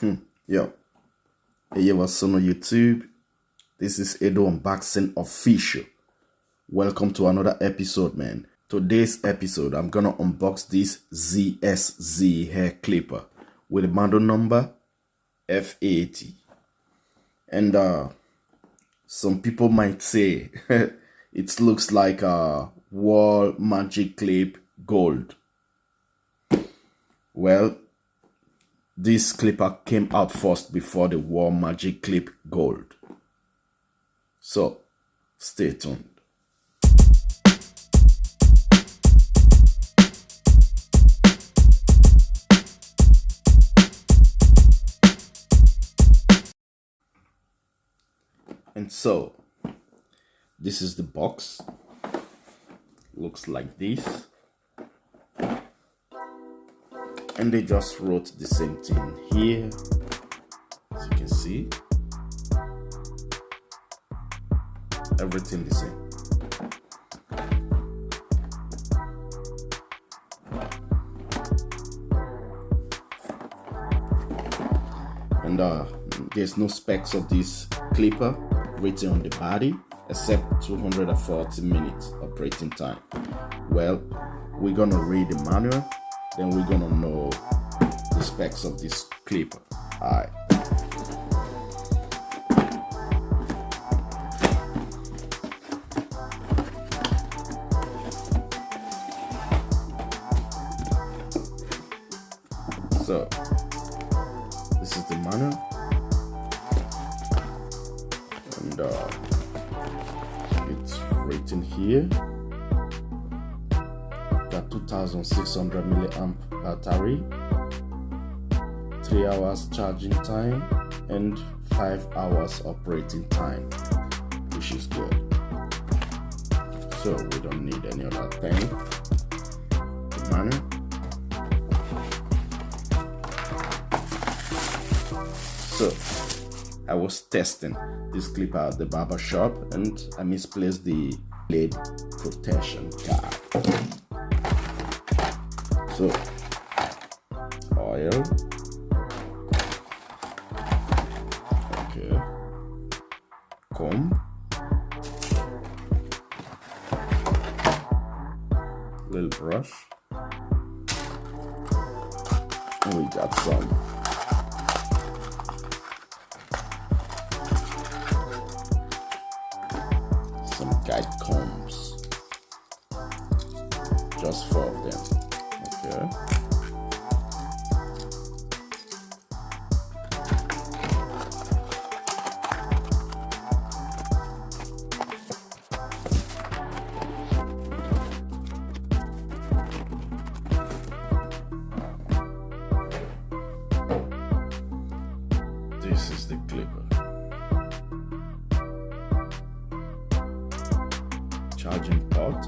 Yo, hey, what's on YouTube? This is Edo Unboxing Official. Welcome to another episode, man. Today's episode, I'm gonna unbox this ZsZ hair clipper with a model number F80. And some people might say it looks like a wall magic clip gold. Well, this clipper came out first before the wall magic clip gold. So, stay tuned. And so, this is the box. Looks like this. And they just wrote the same thing here, as you can see. Everything the same. And there's no specs of this clipper written on the body except 240 minutes operating time. Well, we're gonna read the manual, then we're gonna know the specs of this clipper. Alright. So, this is the manual. And it's written here. Got 2600 milliamp battery, 3 hours charging time, and 5 hours operating time, which is good. So we don't need any other thing. The manual. So I was testing this clipper at the barber shop and I misplaced the blade protection card. So, oil, okay, comb, little brush, and we got some guide combs, just 4 of them. Okay. This is the clipper. Charging port.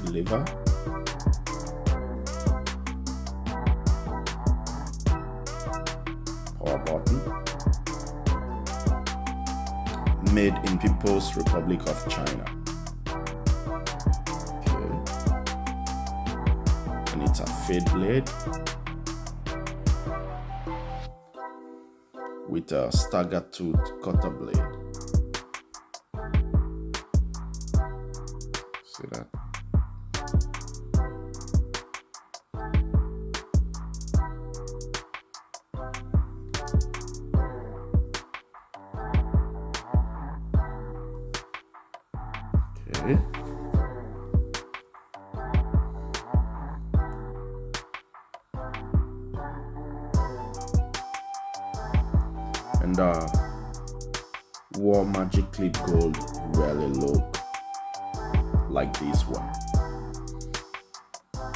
Lever, power button, made in People's Republic of China. Okay, and it's a fade blade with a stagger tooth cutter blade. See that? Okay. And wall magic clip gold rarely look like this one,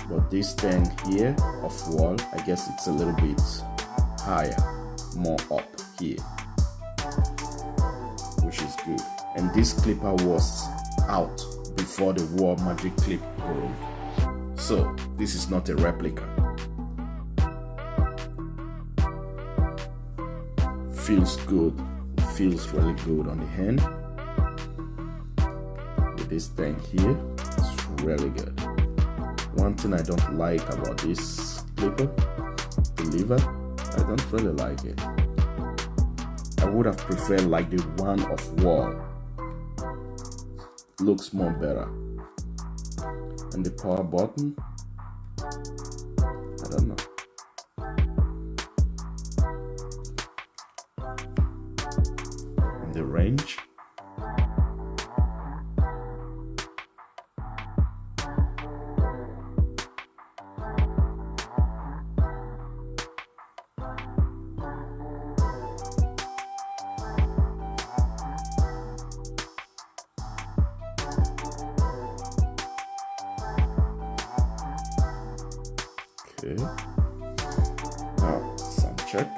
but this thing here of wall, I guess it's a little bit higher, more up here, which is good. And this clipper was out before the wall magic clip gold, so this is not a replica. feels good. It feels really good on the hand. With this thing here, it's really good. One thing I don't like about this clipper, the lever, I don't really like it. I would have preferred like the one of wall. Looks more better. And the power button, I don't know. And the range, okay. Now sound check.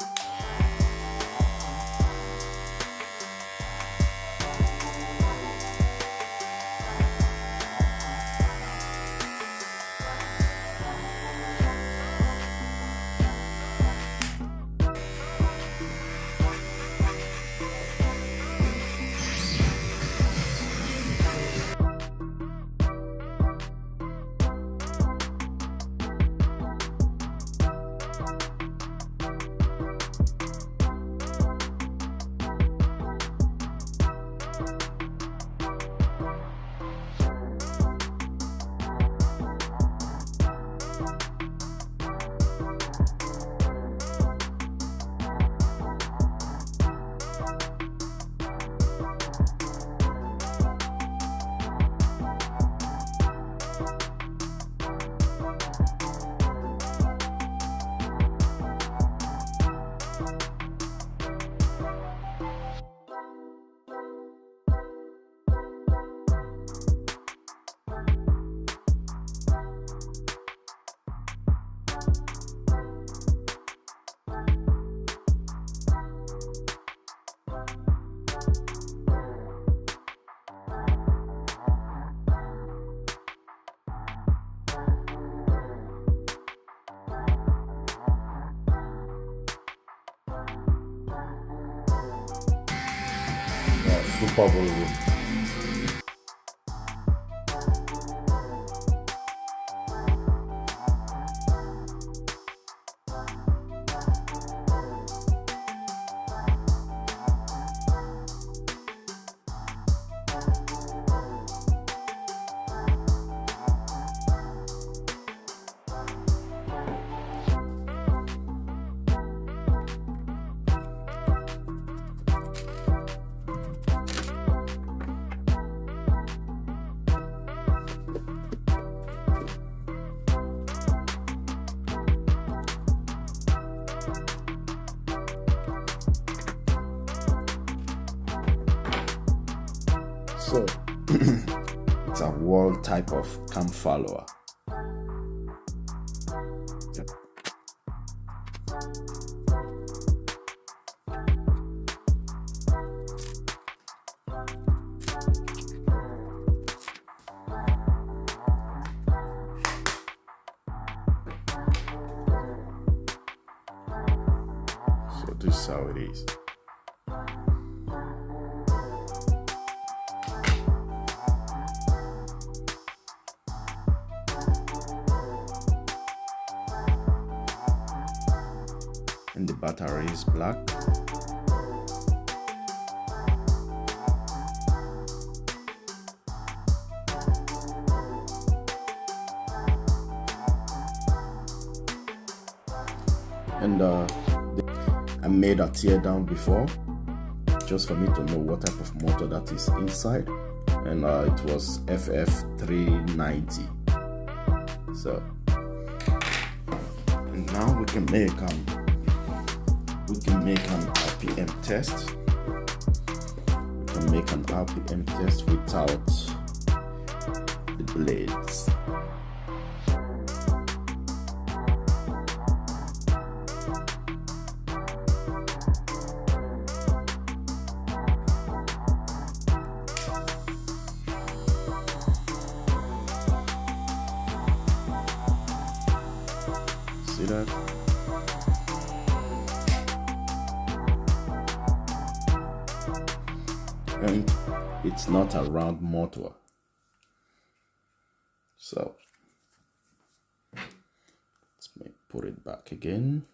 Super volume. So it's a wall type of cam follower. Yep. So this is how it is. And the battery is black. And I made a tear down before just for me to know what type of motor that is inside, and it was FF390. So, and now we can make an RPM test. We can make an RPM test without the blades. See that? and it's not a round motor. So let's put it back again.